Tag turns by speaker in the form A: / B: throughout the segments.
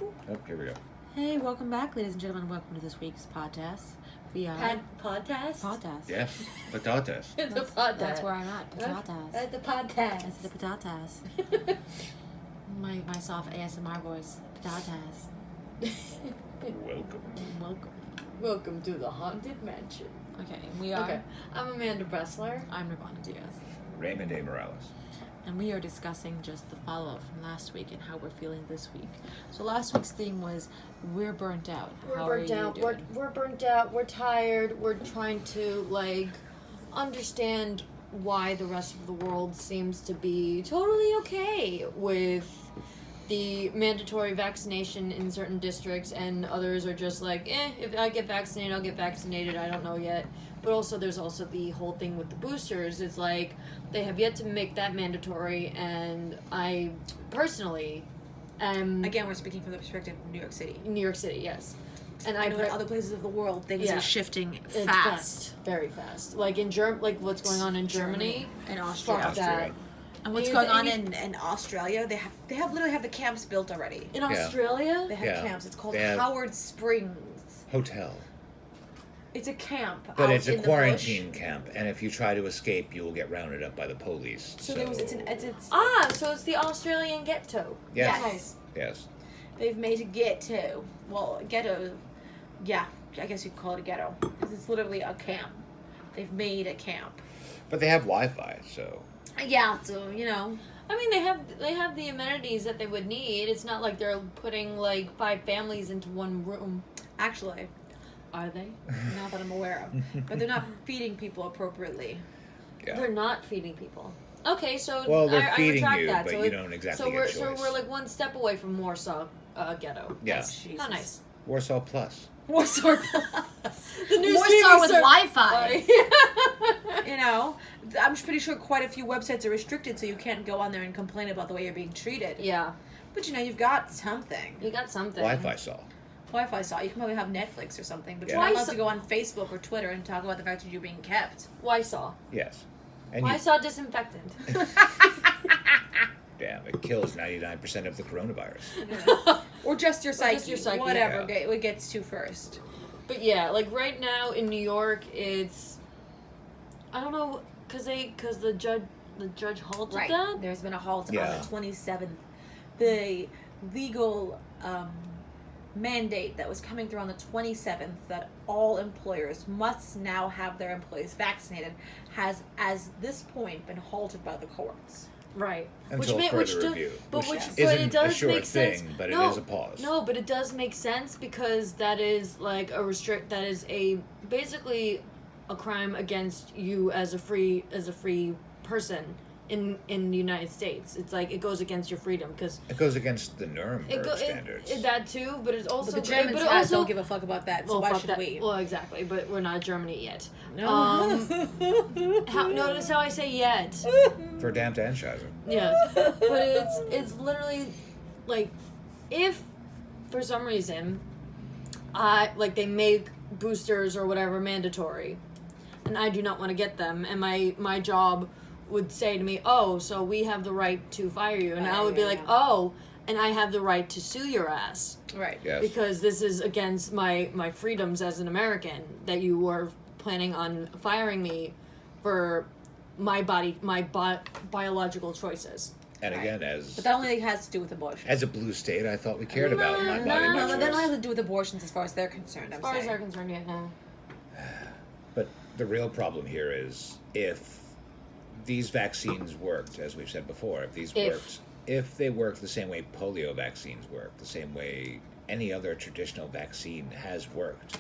A: Oh, here we go.
B: Hey, welcome back, ladies and gentlemen. Welcome to this week's podcast. We are
C: Podcast?
B: podcast.
A: Yes, patatas.
C: It's a podcast.
B: That's where I'm at. Patatas.
C: At the podcast.
B: That's the patatas. my soft ASMR voice. Patatas.
A: Welcome.
C: Welcome to the Haunted Mansion.
B: Okay, we are.
C: Okay, I'm Amanda Bressler.
B: I'm Nirvana Diaz.
A: Raymond A. Morales.
B: And we are discussing just the follow-up from last week and how we're feeling this week. So last week's theme was, we're burnt out. How are you doing?
C: We're burnt out. We're tired. We're trying to, understand why the rest of the world seems to be totally okay with the mandatory vaccination in certain districts, and others are just like, if I get vaccinated, I'll get vaccinated. I don't know yet. But also, there's also the whole thing with the boosters. It's like, they have yet to make that mandatory, and I personally am...
B: Again, we're speaking from the perspective of New York City.
C: New York City, yes. And
B: I know in other places of the world, things are shifting
C: it's
B: fast.
C: Very fast. Like in what's going on in Germany
B: and Austria.
C: Fuck that.
B: And what's going on in Australia? They literally have the camps built already.
C: In Australia?
B: They have camps. It's called
A: They
B: Howard Springs.
A: Hotel.
B: It's a camp.
A: But
B: out
A: it's a
B: in
A: quarantine camp, and if you try to escape, you will get rounded up by the police.
B: So
C: So it's the Australian ghetto.
A: Yes.
B: Yes.
A: Yes.
B: They've made a ghetto. Well, a ghetto. Yeah, I guess you'd call it a ghetto because it's literally a camp. They've made a camp.
A: But they have Wi-Fi, so...
B: Yeah, so, you know.
C: I mean, they have the amenities that they would need. It's not like they're putting 5 families into one room.
B: Actually,
C: Are they?
B: not that I'm aware of. But they're not feeding people appropriately.
A: Yeah.
C: They're not feeding people. Okay, so
A: Well, they're
C: I
A: feeding
C: retract
A: you,
C: that.
A: but
C: so
A: you don't exactly get choice.
C: So we're one step away from Warsaw ghetto.
A: Yeah.
C: That's how nice.
A: Warsaw Plus.
C: Warsaw. The new
B: Warsaw with
C: Wi-Fi.
B: You know, I'm pretty sure quite a few websites are restricted, so you can't go on there and complain about the way you're being treated.
C: Yeah.
B: But you've got something.
C: You got something.
A: Wi-Fi saw.
B: Wi-Fi saw. You can probably have Netflix or something, but
A: Yeah.
B: you're not allowed to go on Facebook or Twitter and talk about the fact that you're being kept.
C: Wysaw.
A: Yes. And
C: Wysaw disinfectant.
A: Damn, it kills 99% of the coronavirus.
B: Or just your psyche.
C: just your psyche.
B: Whatever
A: Yeah.
B: it gets to first.
C: But yeah, right now in New York, it's, I don't know, because the judge halted that.
B: There's been a halt on
A: Yeah.
B: the 27th. The legal mandate that was coming through on the 27th that all employers must now have their employees vaccinated has, as this point, been halted by the courts.
C: Right.
A: Until further review.
C: But
A: isn't
C: it does
A: a sure
C: make sense.
A: thing, but
C: no,
A: it is a pause.
C: No, but it does make sense because that is that is basically a crime against you as a free person in the United States. It's like it goes against your freedom because
A: It goes against the Nuremberg standards.
C: That too, but it's also
B: But the Germans
C: but also,
B: don't give a fuck about that, so why should we?
C: Well, exactly, but we're not Germany yet.
B: No.
C: Notice how I say yet.
A: Verdammt Anscheiße.
C: Yes, but it's literally if for some reason they make boosters or whatever mandatory, and I do not want to get them, and my job would say to me, oh, so we have the right to fire you, and I would be like, oh, and I have the right to sue your ass,
B: Right.
A: Yes.
C: because this is against my freedoms as an American that you were planning on firing me for my biological choices.
A: And again,
B: But that only has to do with abortion.
A: as a blue state, I thought we cared about my body, my
B: No, that don't
A: choice.
B: have to do with abortions as far as they're concerned,
C: As far as they're concerned, yeah, no.
A: But the real problem here is if these vaccines worked, as we've said before, if they worked the same way polio vaccines work, the same way any other traditional vaccine has worked,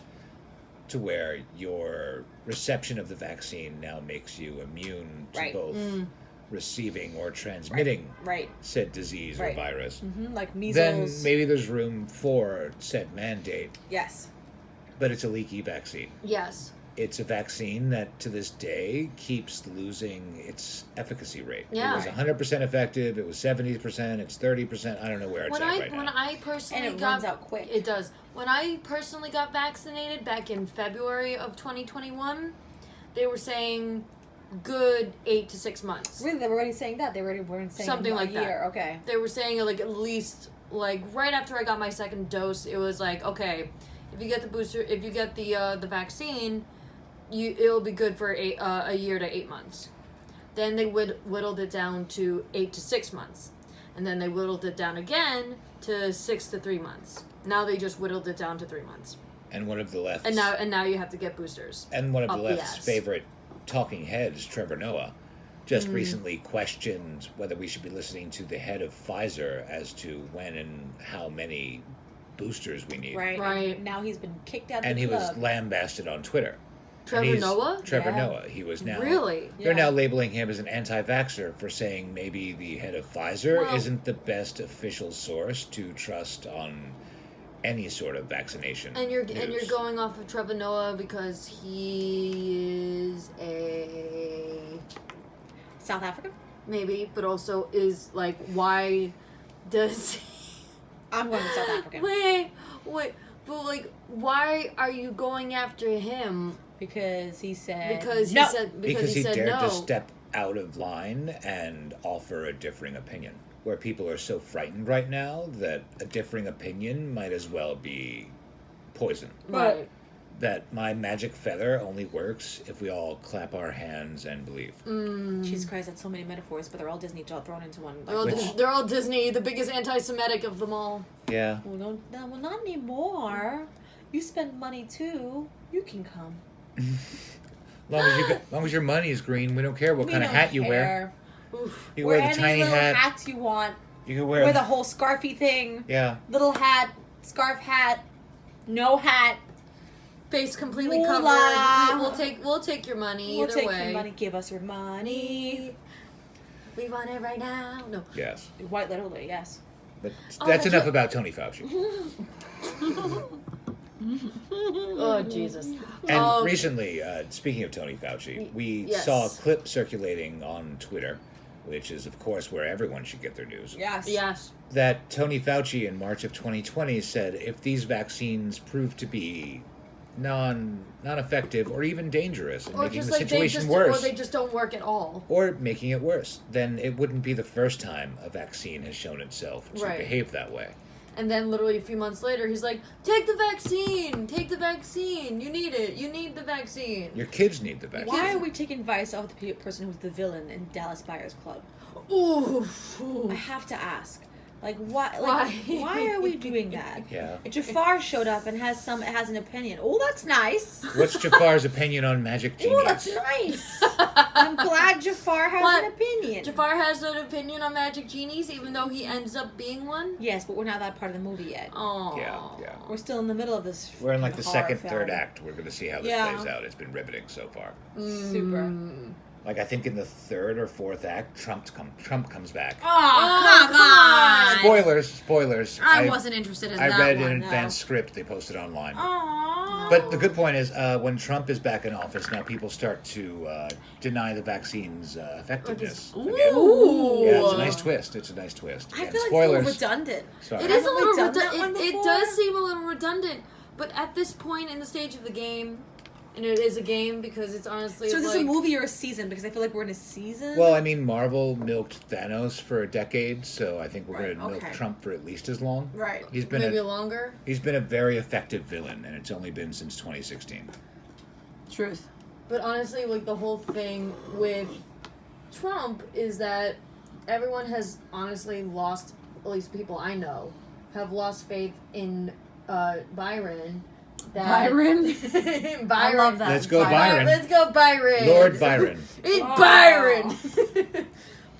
A: to where your reception of the vaccine now makes you immune to both receiving or transmitting said disease or virus,
B: like
A: then
B: measles.
A: maybe there's room for said mandate.
B: Yes.
A: But it's a leaky vaccine.
C: Yes.
A: It's a vaccine that, to this day, keeps losing its efficacy rate.
C: Yeah.
A: It was 100% effective. It was 70%. It's 30%. I don't know where it's at right
C: When
A: now.
C: I personally
B: And it runs out quick.
C: It does. When I personally got vaccinated back in February of 2021, they were saying good 8 to 6 months.
B: Really, they were already saying that. They were already saying
C: Something
B: a
C: like that.
B: year. Okay.
C: They were saying at least like right after I got my second dose, it was like, okay, if you get the booster, if you get the vaccine, it'll be good for a year to 8 months. Then they whittled it down to 8 to 6 months, and then they whittled it down again to 6 to 3 months. Now they just whittled it down to 3 months.
A: And one of the left's
C: And now you have to get boosters.
A: and one of the
C: up
A: left's
C: ass.
A: favorite talking heads, Trevor Noah, just recently questioned whether we should be listening to the head of Pfizer as to when and how many boosters we need.
B: Right.
C: Right.
B: And now he's been kicked out of
A: And
B: the
A: he
B: club.
A: was lambasted on Twitter.
C: Trevor
A: And he's-
C: Noah?
A: Trevor
B: Yeah.
A: Noah. He was now
C: Really?
A: They're
B: Yeah.
A: now labeling him as an anti-vaxxer for saying maybe the head of Pfizer
C: Well-
A: isn't the best official source to trust on any sort of vaccination.
C: And you're
A: news.
C: going off of Trevor Noah because he is
B: South Africa?
C: maybe, but also is like, why does
B: I'm going to South Africa.
C: wait, but like, why are you going after him?
B: Because he said
C: Because
B: no.
A: because he
C: said
A: dared
C: no.
A: to step out of line and offer a differing opinion. Where people are so frightened right now that a differing opinion might as well be poison.
C: Right.
A: That my magic feather only works if we all clap our hands and believe.
B: Jesus Christ, that's so many metaphors, but they're all Disney thrown into one.
C: They're all,
A: Which-
C: they're all Disney, the biggest anti-Semitic of them all.
A: Yeah.
B: Well, not anymore. You spend money too. You can come.
A: As long as your money is green, we don't care what
B: We
A: kind of
B: don't
A: hat you wear.
B: care.
C: Oof.
A: You
B: Wear
A: wear the
B: any
A: tiny
B: little
A: hat.
B: hats you want.
A: You can wear
B: Wear the whole scarfy thing.
A: Yeah.
B: Little hat, scarf hat, no hat.
C: Face completely
B: Moolah.
C: covered. We'll take your money
B: We'll
C: either
B: take
C: way.
B: your money. Give us your money.
C: We want it right now. No.
A: Yes.
B: White literally, yes.
A: But
C: Oh,
A: that's
C: that's
A: enough
C: what-
A: about Tony Fauci.
C: Oh Jesus.
A: And recently, speaking of Tony Fauci, we
C: yes.
A: saw a clip circulating on Twitter, which is, of course, where everyone should get their news,
B: Yes.
C: Yes.
A: that Tony Fauci in March of 2020 said if these vaccines prove to be non-effective or even dangerous and
C: Or
A: making
C: just
A: the
C: like
A: situation worse,
C: or they just don't work at all.
A: or making it worse, then it wouldn't be the first time a vaccine has shown itself to
C: Right.
A: behave that way.
C: And then literally a few months later, he's like, "Take the vaccine. Take the vaccine. You need it. You need the vaccine."
A: Your kids need the vaccine.
B: Why are we taking advice off the person who's the villain in Dallas Buyers Club?
C: Ooh.
B: I have to ask. Like why?
C: Why?
B: Why are we doing that?
A: Yeah.
B: Jafar showed up and has an opinion. Oh, that's nice.
A: What's Jafar's opinion on Magic Genius?
B: Oh, that's nice. I'm glad Jafar has
C: What?
B: an opinion.
C: Jafar has an opinion on magic genies, even though he ends up being one.
B: Yes, but we're not that part of the movie yet.
C: Oh.
A: Yeah.
B: We're still in the middle of this.
A: We're in like the
B: horror
A: second,
B: film.
A: third act. We're going to see how this
B: Yeah.
A: plays out. It's been riveting so far.
B: Super.
A: Like I think in the third or fourth act, Trump comes back.
B: Oh, come on!
A: Spoilers.
B: I wasn't interested in
A: I
B: that
A: read
B: one.
A: an advanced script they posted online.
B: Aww.
A: But the good point is, when Trump is back in office, now people start to deny the vaccine's effectiveness. again.
C: Ooh.
A: Yeah, it's a nice twist. It's a nice twist.
B: I
A: Again,
B: feel like
A: spoilers.
B: it's a little redundant.
A: Sorry.
C: It is a
B: Haven't we
C: little
B: done that one
C: redundant. It
B: before?
C: does seem a little redundant, but at this point in the stage of the game, and it is a game because it's honestly
B: So is this
C: like,
B: a movie or a season? Because I feel like we're in a season.
A: Well, I mean, Marvel milked Thanos for a decade, so I think we're
B: Right,
A: going to milk
B: okay.
A: Trump for at least as long.
B: Right.
A: He's been
C: maybe
A: a
C: longer.
A: He's been a very effective villain, and it's only been since 2016.
B: Truth.
C: But honestly, like the whole thing with Trump is that everyone has honestly lost, at least people I know, have lost faith in Byron.
B: Byron?
C: Byron.
B: I love that.
A: Let's go, Byron.
C: Let's go, Byron.
A: Lord Byron.
C: It's
B: Oh.
C: Byron.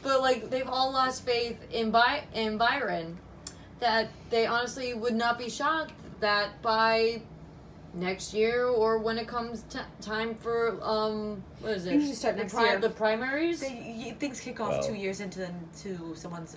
C: But like they've all lost faith in Byron, that they honestly would not be shocked that by next year or when it comes time for what is it?
B: Usually start next year.
C: The primaries.
B: Things kick off
A: Well.
B: 2 years into someone's.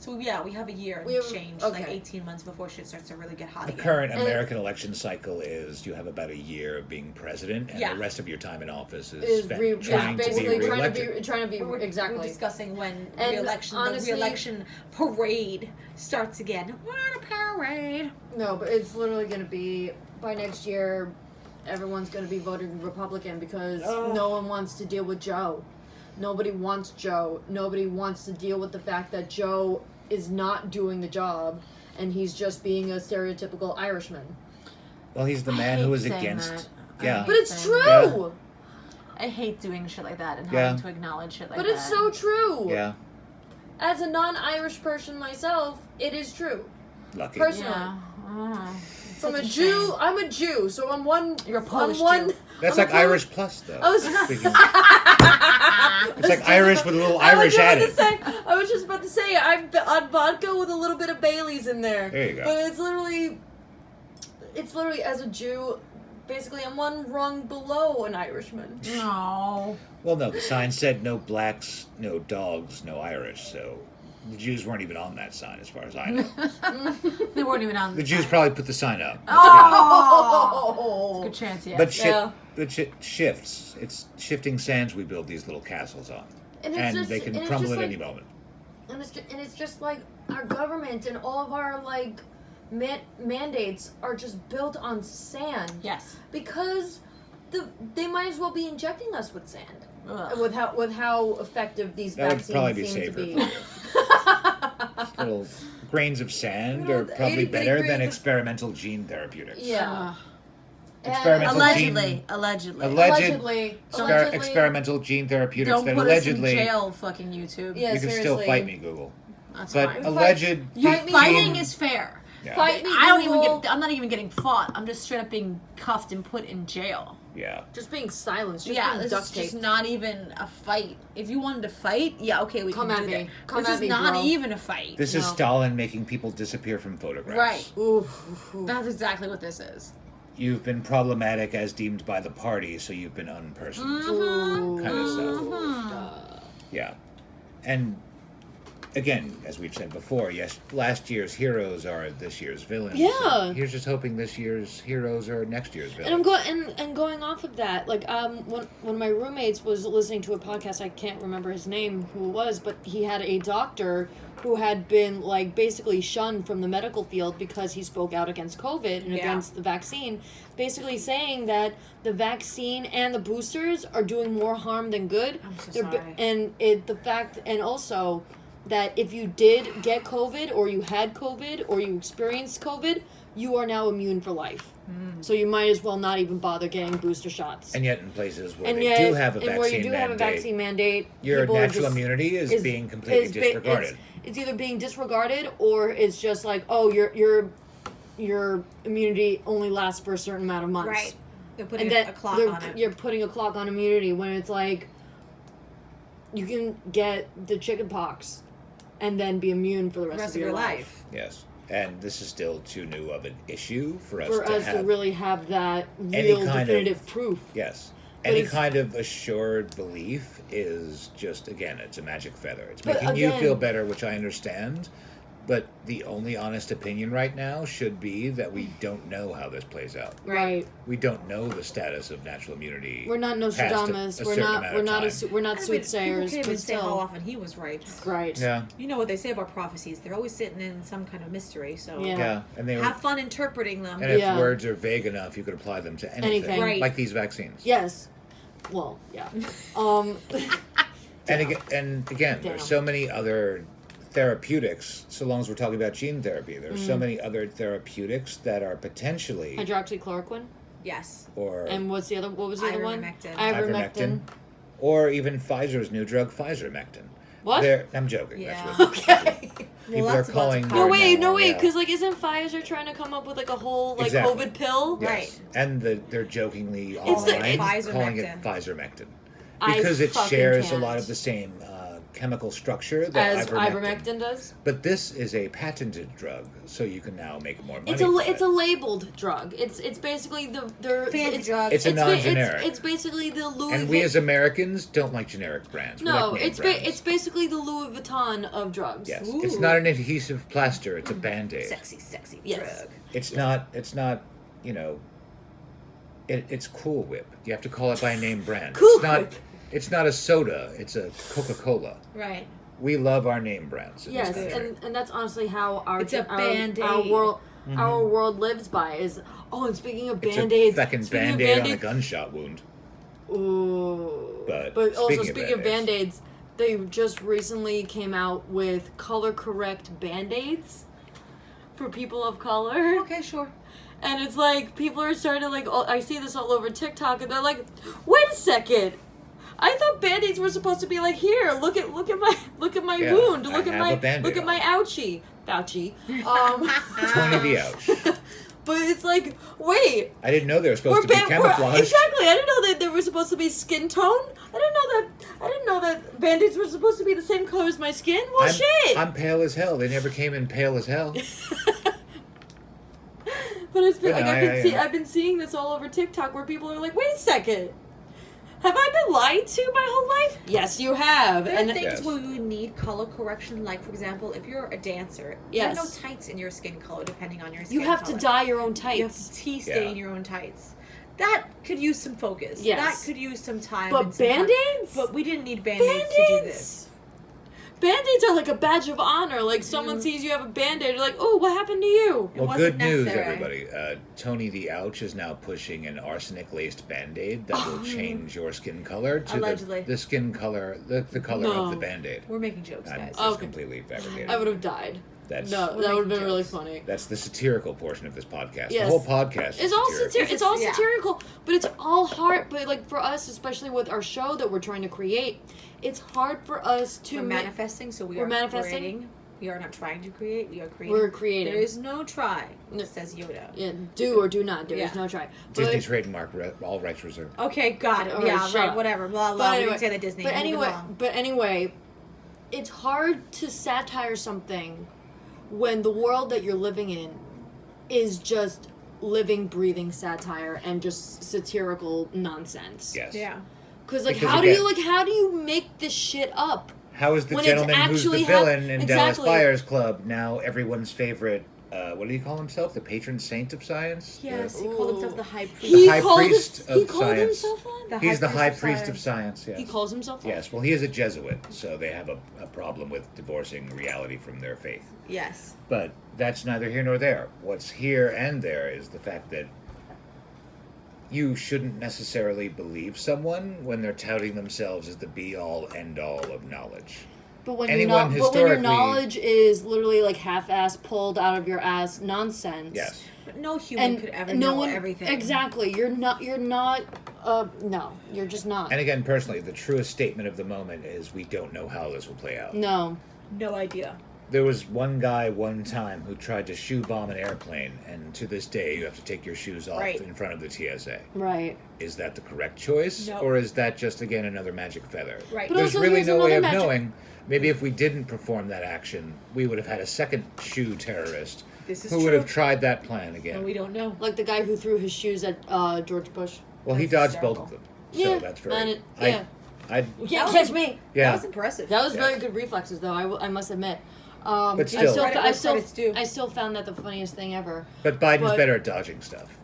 B: So yeah, we have a year
C: We
B: and
C: have-
B: change,
C: okay.
B: like 18 months before shit starts to really get hot
A: The
B: again.
A: current
C: And-
A: American election cycle is you have about a year of being president, and
B: Yeah.
A: the rest of your time in office is
C: Is
A: spent
C: basically
A: trying to be reelected.
C: trying to be
B: We're
C: exactly.
B: discussing when
C: And
B: re-election,
C: honestly-
B: the re-election parade starts again. What a parade!
C: No, but it's literally going to be by next year. Everyone's going to be voting Republican because
B: Ugh.
C: no one wants to deal with Joe. Nobody wants Joe. Nobody wants to deal with the fact that Joe is not doing the job. and he's just being a stereotypical Irishman.
A: Well, he's the man who was against. Yeah.
C: But it's true.
B: I hate doing shit like that and
A: Yeah.
B: having to acknowledge shit like
C: But
B: that.
C: it's so true.
A: Yeah.
C: As a non-Irish person myself, it is true.
A: Lucky.
C: Personally.
B: Yeah.
C: From a
B: Such a
C: Jew,
B: shame.
C: I'm a Jew, so I'm one.
B: You're a Polish
C: I'm one.
B: Jew.
A: That's
C: I'm
A: like
C: a Poli-
A: Irish plus, though.
C: I was.
A: Speaking- it's like Irish with a little Irish added.
C: I was just about to say I'm on vodka with a little bit of Bailey's in there.
A: There you go.
C: But it's literally as a Jew, basically I'm one rung below an Irishman.
B: No.
A: Well, no, the sign said no blacks, no dogs, no Irish, so the Jews weren't even on that sign, as far as I know.
B: They weren't even on
A: The Jews probably put the sign up.
B: Oh! Good chance, yeah.
A: But
C: Yeah.
A: shit shifts. It's shifting sands we build these little castles on.
C: And
A: And,
C: it's just-
A: they can
C: and it's
A: crumble
C: just
A: at
C: like-
A: any moment.
C: And it's just like our government and all of our like mandates are just built on sand.
B: Yes.
C: Because they might as well be injecting us with sand.
B: Ugh.
C: With how effective these
A: That would
C: vaccines
A: probably be
C: seem to
A: safer
C: be.
A: Little grains of sand
C: You know,
A: are probably
C: 80
A: better than
C: grains of-
A: experimental gene therapeutics.
C: Yeah. And-
A: Experimental
B: Allegedly.
A: gene-
B: Allegedly.
C: Allegedly.
A: experimental gene therapeutics
B: Don't
A: that
B: put
A: allegedly
B: us in jail, fucking YouTube.
C: Yeah,
A: you can
C: seriously.
A: still fight me, Google.
B: That's
A: But
B: fine.
A: alleged
C: Fight me,
B: Fighting
C: Google.
B: is fair.
A: yeah.
C: Fight me,
B: I don't even
C: Google.
B: I'm not even getting fought. I'm just straight up being cuffed and put in jail.
A: Yeah.
C: Just being silenced. Just
B: Yeah,
C: being
B: this
C: duct
B: is just
C: taped.
B: not even a fight. If you wanted to fight, yeah, okay, we
C: Come
B: can
C: at
B: do
C: me.
B: that.
C: Come
B: This
C: at
B: is
C: me,
B: not
C: bro.
B: even a fight.
A: This is
C: No.
A: Stalin making people disappear from photographs.
B: Right.
C: Ooh.
B: That's exactly what this is.
A: You've been problematic as deemed by the party, so you've been unpersoned.
C: Ooh.
A: Kind of stuff.
C: Stuff.
A: Yeah. And again, as we've said before, yes, last year's heroes are this year's villains.
C: Yeah.
A: And here's just hoping this year's heroes are next year's villains.
C: And I'm going and going off of that, like one of my roommates was listening to a podcast. I can't remember his name, who it was, but he had a doctor who had been like basically shunned from the medical field because he spoke out against COVID and
B: Yeah.
C: against the vaccine, basically saying that the vaccine and the boosters are doing more harm than good.
B: I'm so
C: They're
B: sorry.
C: and also that if you did get COVID or you had COVID or you experienced COVID, you are now immune for life. So you might as well not even bother getting booster shots.
A: And yet in places where
C: And
A: they
C: yet,
A: do have a
C: and
A: vaccine
C: where you do
A: mandate,
C: have a vaccine mandate,
A: your
C: people are
A: natural
C: just-
A: immunity is being completely
C: is ba-
A: disregarded.
C: It's either being disregarded or it's just like, oh, your immunity only lasts for a certain amount of months.
B: Right. They're putting
C: And then
B: a clock on it.
C: you're putting a clock on immunity when it's like you can get the chicken pox and then be immune for the rest, of your life.
A: Yes. And this is still too new of an issue for us
C: For
A: to
C: us
A: have.
C: to really have that
A: any
C: real
A: kind
C: definitive
A: of-
C: proof.
A: Yes.
C: But
A: Any
C: it's-
A: kind of assured belief is just, again, it's a magic feather. It's
C: But
A: making you
C: again-
A: feel better, which I understand. But the only honest opinion right now should be that we don't know how this plays out.
C: Right.
A: We don't know the status of natural immunity.
C: We're not
A: past a
C: Nostradamus. We're
A: certain
C: not.
A: amount
C: We're
A: of
C: not.
A: time.
C: We're not
B: People
C: soothsayers.
B: can't even
C: But
B: say how
C: still,
B: often he was right.
C: right.
A: Yeah.
B: You know what they say about prophecies. They're always sitting in some kind of mystery, so
C: Yeah.
A: Yeah. And they were,
B: have fun interpreting them.
A: and if
C: Yeah.
A: words are vague enough, you could apply them to anything.
C: Anything.
B: Right.
A: Like these vaccines.
C: Yes. Well, yeah.
A: And again,
C: Damn.
A: there's so many other therapeutics, so long as we're talking about gene therapy, there's so many other therapeutics that are potentially
C: Hydroxychloroquine.
B: Yes.
A: or
C: And what's the other? What was the other one?
B: Ivermectin.
A: ivermectin, or even Pfizer's new drug, Pfizermectin.
C: What?
A: I'm joking.
B: Yeah.
A: That's what
C: Okay.
A: people
B: Well,
A: are
B: that's about to
A: calling.
B: come.
C: No
A: their
C: wait,
A: now,
C: no wait,
A: yeah.
C: because like, isn't Pfizer trying to come up with like a whole like
A: Exactly.
C: COVID pill?
A: Yes.
B: Right.
A: And they're jokingly
C: It's the-
A: online
B: it's-
A: calling it
B: Pfizermectin.
A: Pfizermectin
C: I
A: because it
C: fucking
A: shares a
C: can't.
A: lot of the same chemical structure that
C: As
A: ivermectin.
C: ivermectin does.
A: But this is a patented drug, so you can now make more money.
C: It's a
A: from
C: it's
A: it.
C: a labeled drug. It's basically the
B: Fancy
C: it's,
B: drug.
A: It's a
C: ba-
A: non-generic.
C: It's basically the Louis.
A: And we as Americans don't like generic brands. We
C: no,
A: like name
C: it's
A: brands.
C: it's basically the Louis Vuitton of drugs.
A: Yes,
B: Ooh.
A: it's not an adhesive plaster. It's a Band-Aid.
B: Sexy
C: Yes.
B: drug.
A: It's not. You know. It's Cool Whip. You have to call it by a name brand.
C: Cool
A: it's not.
C: Whip.
A: It's not a soda. It's a Coca-Cola.
B: Right.
A: We love our name brands. In
C: Yes,
A: this country.
C: and that's honestly how our
B: It's a
C: our
B: Band-Aid.
C: world our world lives by is. Oh, and speaking of
A: It's
C: Band-Aids,
A: a fucking
C: speaking of
A: Band-Aid on a
C: Band-Aids-
A: gunshot wound.
C: Ooh.
A: But
C: also
A: speaking of
C: speaking of Band-Aids, they just recently came out with color correct Band-Aids for people of color.
B: Okay, sure.
C: And it's like, people are starting to like, I see this all over TikTok, and they're like, wait a second. I thought Band-Aids were supposed to be like, here, look at my
A: Yeah,
C: wound,
A: I
C: look at
A: have a
C: my
A: Band-Aid on.
C: ouchie. Fauci.
A: Tony the ouch.
C: But it's like, wait.
A: I didn't know they were supposed to be camouflaged.
C: Exactly. I didn't know that they were supposed to be skin tone. I didn't know that Band-Aids were supposed to be the same color as my skin. Well, shit.
A: I'm pale as hell. They never came in pale as hell.
C: But it's been,
A: But
C: like,
A: no,
C: I've been seeing this all over TikTok where people are like, wait a second. Have I been lied to my whole life? Yes, you have.
B: There are
C: And
B: things
A: Yes.
B: where you need color correction, like, for example, if you're a dancer,
C: Yes.
B: there are no tights in your skin color depending on your skin
C: you have
B: color.
C: to dye your own
B: You have
C: tights.
B: to tea-stain your own tights. That could use some focus.
C: Yes.
B: That could use some time.
C: But
B: and some
C: Band-Aids?
B: But we didn't need Band-Aids to do this.
C: Band-Aids are like a badge of honor. Like, someone sees you have a Band-Aid, you're like, oh, what happened to you?
A: Well,
B: wasn't
A: good news,
B: necessary.
A: everybody. Tony the ouch is now pushing an arsenic-laced Band-Aid that will change your skin color to
B: Allegedly.
A: the skin color, the color
C: No.
A: of the Band-Aid.
B: We're making jokes, guys.
A: It's
C: Okay.
A: completely fabricated.
C: I would have died.
A: That's
C: No,
B: We're
C: that would have
B: making
C: been really
B: jokes.
C: funny.
A: that's the satirical portion of this podcast.
C: Yes.
A: The whole podcast is
C: It's all
A: satirical.
C: it's all
B: Yeah.
C: satirical, but it's all hard. But like for us, especially with our show that we're trying to create, it's hard for us to
B: We're manifesting, so
C: We're
B: are
C: manifesting?
B: creating. We are not trying to create. We are creating.
C: We're creating.
B: There is no try,
C: No.
B: says Yoda.
C: Yeah, do or do not. There is
B: Yeah.
C: no try.
A: Disney
C: But,
A: trademark, all rights reserved.
B: Okay, got it.
C: All right,
B: Yeah,
C: shut
B: right.
C: up.
B: Whatever. Blah
C: but
B: blah. We
C: anyway,
B: didn't say that Disney.
C: but
B: Moving
C: anyway,
B: along.
C: but anyway, it's hard to satire something when the world that you're living in is just living, breathing satire and just satirical nonsense.
A: Yes.
B: Yeah.
C: Because like,
A: Because
C: how
A: again-
C: do you make this shit up?
A: How is the
C: When it's
A: gentleman who's the
C: actually
A: villain in Dallas
C: exactly.
A: Buyers Club now everyone's favorite? What did he call himself? The patron saint of science?
B: Yes, he called himself the high priest.
C: He
A: high
C: called
A: priest
C: he
A: of
C: called
A: science.
C: himself that?
A: He's the high
B: priest
A: priest
B: of
A: of science. Yes.
C: He calls himself that?
A: Yes. Well, he is a Jesuit, so they have a problem with divorcing reality from their faith.
B: Yes.
A: But that's neither here nor there. What's here and there is the fact that you shouldn't necessarily believe someone when they're touting themselves as the be-all, end-all of knowledge.
C: But when
A: Anyone
C: but when your
A: historically-
C: knowledge is literally like half-ass pulled out of your ass nonsense.
A: Yes.
B: But no human could ever know everything.
C: Exactly. You're not no, you're just not.
A: And again, personally, the truest statement of the moment is we don't know how this will play out.
C: No.
B: No idea.
A: There was one guy one time who tried to shoe bomb an airplane, and to this day you have to take your shoes off
B: Right.
A: in front of the TSA.
C: Right.
A: Is that the correct choice?
B: No.
A: Or is that just, again, another magic feather?
B: Right.
C: But
A: There's
C: also
A: really
C: here's
A: no way
C: another
A: of
C: magic-
A: knowing. Maybe if we didn't perform that action, we would have had a second shoe terrorist
B: This is
A: who would
B: true.
A: have tried that plan again.
B: And we don't know.
C: Like the guy who threw his shoes at George Bush.
A: Well, he
B: That's
A: dodged both
B: hysterical.
A: of them.
C: Yeah,
A: So that's very...
C: and it- yeah.
A: I
C: You can't catch me.
A: yeah.
B: That was impressive.
C: That was
A: Yes.
C: very good reflexes, though. I must admit.
A: But
C: I
A: still-
C: still,
B: Credit
C: I
B: where
C: still,
B: credit's due.
C: I still found that the funniest thing ever.
A: But Biden's
C: but-
A: better at dodging stuff.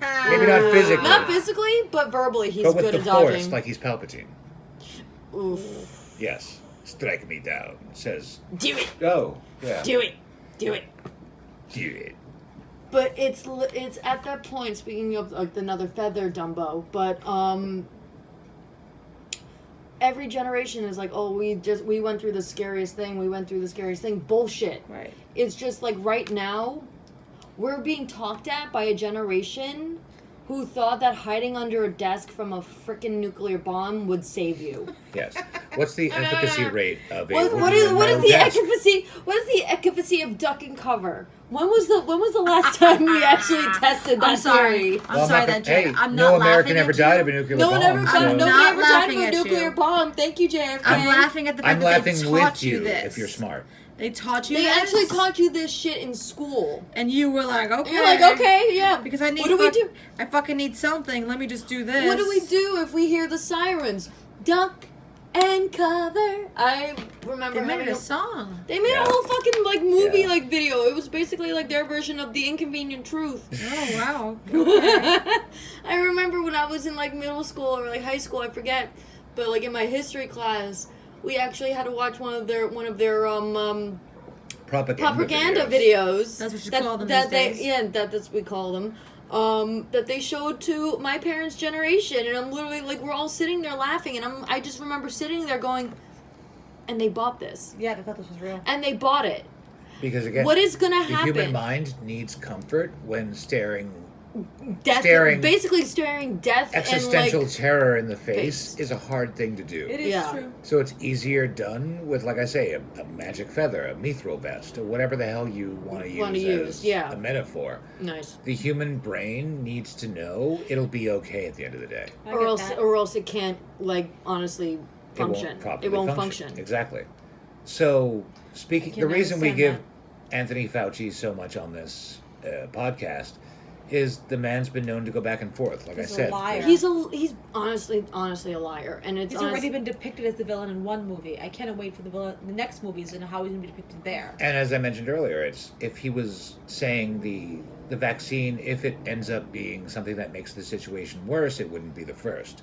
B: Maybe
A: not physically.
C: Not physically, but verbally, he's
A: but with
C: good
A: the
C: at dodging.
A: force, like he's Palpatine.
C: Oof.
A: Yes. Strike me down. Says,
C: Do it.
A: oh, yeah.
C: Do it. Do it.
A: Do it.
C: But it's at that point. Speaking of like another feather, Dumbo. But every generation is like, oh, we went through the scariest thing. We went through the scariest thing. Bullshit.
B: Right.
C: It's just like right now, we're being talked at by a generation who thought that hiding under a desk from a freaking nuclear bomb would save you.
A: Yes. What's the efficacy rate of a
C: What is
A: metal
C: the
A: desk?
C: efficacy? What is the efficacy of duck and cover? When was the last time we actually tested that
B: I'm sorry.
C: theory?
B: I'm
A: Well,
B: sorry
A: not
B: that
A: gonna-
B: Jay.
A: hey,
B: I'm
A: no
B: not
A: American
B: laughing
A: ever
B: at
A: died
B: you.
A: of a nuclear
C: No
A: bomb.
C: one ever,
A: so-
C: nobody
B: not
C: ever died
B: laughing
C: from a
B: at
C: nuclear
B: you.
C: bomb. Thank you, JFK.
B: I'm laughing at the fact
A: I'm
B: that
A: laughing
B: they
A: with
B: taught
A: you
B: this.
A: if you're smart.
B: They taught you
C: They
B: this.
C: actually taught you this shit in school.
B: And you were like, okay.
C: And you're like, okay, yeah.
B: Because I need.
C: What do we do?
B: I fucking need something. Let me just do this.
C: What do we do if we hear the sirens? Duck and cover. I remember
B: They made
C: having
B: it a song.
C: They made
A: Yeah.
C: a whole fucking like movie
A: Yeah.
C: like video. It was basically like their version of The Inconvenient Truth.
B: Oh wow. Okay.
C: I remember when I was in like middle school or like high school, I forget, but like in my history class, we actually had to watch one of their propaganda videos.
B: That's what you call them
C: that
B: these
C: they,
B: days.
C: Yeah, that's what we call them. That they showed to my parents' generation, and I'm literally like, we're all sitting there laughing, and I just remember sitting there going, and they bought this,
B: Yeah, they thought this was real.
C: and they bought it,
A: Because again,
C: what is going to
A: the
C: happen?
A: human mind needs comfort when staring
C: basically staring death
A: existential
C: and
A: terror in the face is a hard thing to do.
B: It is true.
A: So it's easier done with, like I say, a magic feather, a mithril vest, or whatever the hell you want to use as a metaphor.
C: Nice.
A: The human brain needs to know it'll be okay at the end of the day.
C: Or else it can't, like, honestly function.
A: It won't function. Exactly. So, the reason we give Anthony Fauci so much on this podcast is the man's been known to go back and forth. Like
B: he's
A: I said,
B: a liar.
C: He's honestly a liar, and
B: he's already been depicted as the villain in one movie. I can't wait for the next movies and how he's going to be depicted there.
A: And as I mentioned earlier, it's if he was saying the vaccine, if it ends up being something that makes the situation worse, it wouldn't be the first.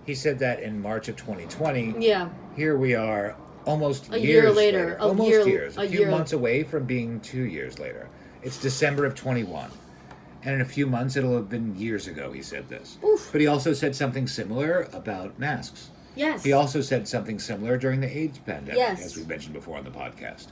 A: He said that in March of 2020.
C: Yeah.
A: Here we are, almost
C: a
A: years
C: year later.
A: A few months away from being 2 years later. It's December of 21. And in a few months, it'll have been years ago he said this.
C: Oof.
A: But he also said something similar about masks.
C: Yes.
A: He also said something similar during the AIDS pandemic,
C: yes.
A: as we mentioned before on the podcast.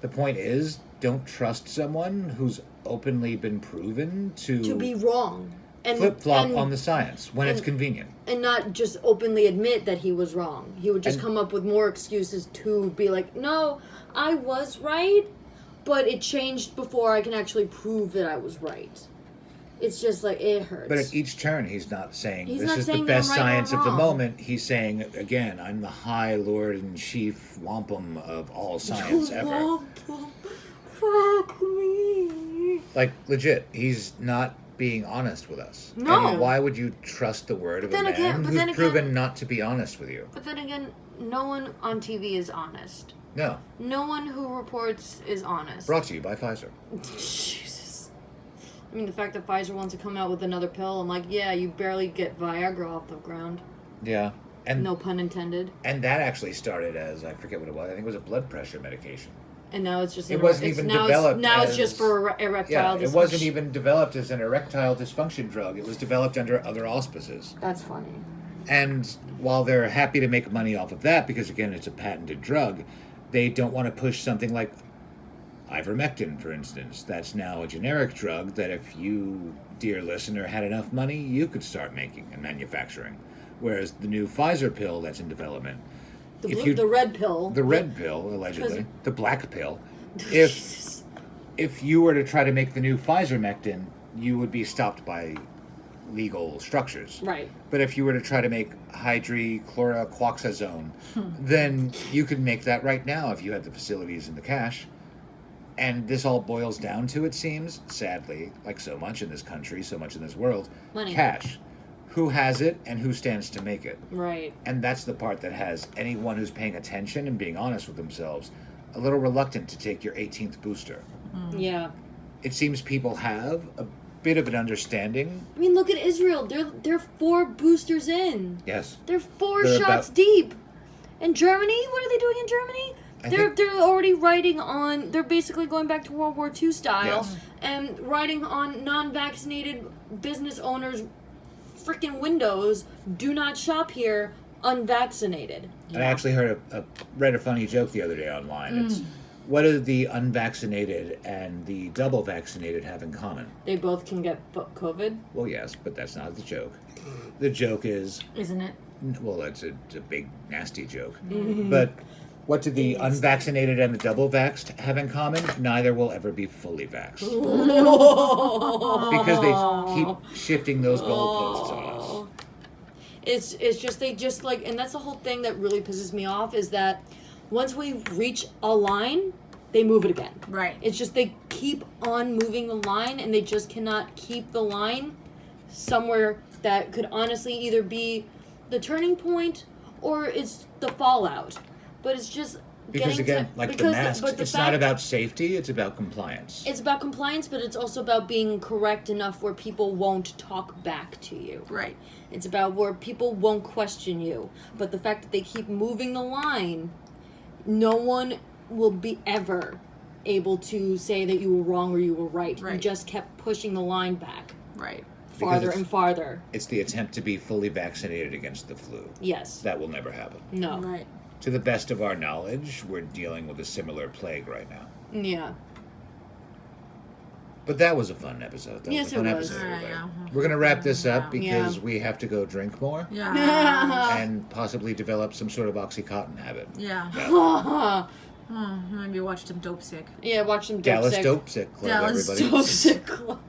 A: The point is, don't trust someone who's openly been proven to
C: be wrong. And
A: flip-flop on the science when it's convenient.
C: And not just openly admit that he was wrong. He would just come up with more excuses to be like, no, I was right, but it changed before I can actually prove that I was right. It's just like, it hurts.
A: But at each turn, he's not saying
C: this
A: is the best science of the moment. He's saying, again, I'm the High Lord and Chief Wampum of all science ever.
C: Wampum. Fuck me.
A: Like, legit, he's not being honest with us.
C: No.
A: And why would you trust the word of a man who's proven not to be honest with you?
C: But then again, no one on TV is honest.
A: No.
C: No one who reports is honest.
A: Brought to you by Pfizer.
C: Jesus. I mean, the fact that Pfizer wants to come out with another pill, I'm like, yeah, you barely get Viagra off the ground.
A: Yeah. And
C: no pun intended.
A: And that actually started as, I forget what it was, I think it was a blood pressure medication.
C: And now it's just...
A: It wasn't even developed
C: it's just for erectile dysfunction.
A: It wasn't even developed as an erectile dysfunction drug. It was developed under other auspices.
C: That's funny.
A: And while they're happy to make money off of that, because again, it's a patented drug, they don't want to push something like ivermectin, for instance. That's now a generic drug that if you, dear listener, had enough money, you could start making and manufacturing. Whereas the new Pfizer pill that's in development...
C: The red pill.
A: The red pill, allegedly. The black pill. If you were to try to make the new Pfizer-mectin, you would be stopped by legal structures.
C: Right.
A: But if you were to try to make hydrochloroquoxazone, then you could make that right now if you had the facilities and the cash. And this all boils down to, it seems, sadly, like so much in this country, so much in this world,
C: money.
A: Cash. Who has it and who stands to make it.
C: Right.
A: And that's the part that has anyone who's paying attention and being honest with themselves a little reluctant to take your 18th booster.
C: Yeah.
A: It seems people have a bit of an understanding.
C: I mean, look at Israel. They're 4 boosters in.
A: Yes.
C: They're 4 shots deep. And Germany? What are they doing in Germany? They're already writing on... They're basically going back to World War II style.
A: Yes.
C: And writing on non-vaccinated business owners' freaking windows, do not shop here, unvaccinated.
A: And I actually read a funny joke the other day online. It's, what do the unvaccinated and the double vaccinated have in common?
C: They both can get COVID?
A: Well, yes, but that's not the joke. The joke is...
B: Isn't it?
A: Well, it's a big, nasty joke. But what do the unvaccinated and the double vaxxed have in common? Neither will ever be fully vaxxed. Because they keep shifting those goalposts on us.
C: It's just, they just like, and that's the whole thing that really pisses me off, is that once we reach a line, they move it again.
B: Right.
C: It's just they keep on moving the line, and they just cannot keep the line somewhere that could honestly either be the turning point or it's the fallout. But it's just
A: because again, the masks, it's not about safety, it's about compliance.
C: It's about compliance, but it's also about being correct enough where people won't talk back to you.
B: Right.
C: It's about where people won't question you. But the fact that they keep moving the line, no one will be ever able to say that you were wrong or you were right. You just kept pushing the line back.
B: Right.
C: Farther and farther.
A: It's the attempt to be fully vaccinated against the flu.
C: Yes.
A: That will never happen.
C: No.
B: Right.
A: To the best of our knowledge, we're dealing with a similar plague right now.
C: Yeah.
A: But that was a fun episode. That
C: Yes,
A: was a fun
C: it was.
A: episode,
B: All right,
A: everybody.
B: yeah.
A: We're going to wrap this up
B: Yeah.
A: because we have to go drink more
B: Yeah.
A: and possibly develop some sort of Oxycontin habit.
B: Yeah.
A: Yeah.
B: Oh, maybe watch some Dope Sick.
C: Yeah, watch some
A: Dallas Dope Sick Club,
B: Dallas
A: everybody.
C: Dope Sick Club.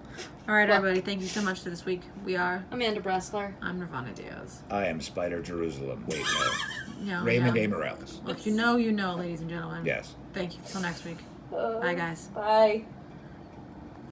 B: All right, everybody. Thank you so much for this week. We are.
C: Amanda Bressler.
B: I'm Nirvana Diaz.
A: I am Spider Jerusalem. Wait, no.
B: No,
A: Raymond
B: no.
A: A. Morales.
B: Well, if you know, you know, ladies and gentlemen.
A: Yes.
B: Thank you. Till next week. Bye, guys.
C: Bye.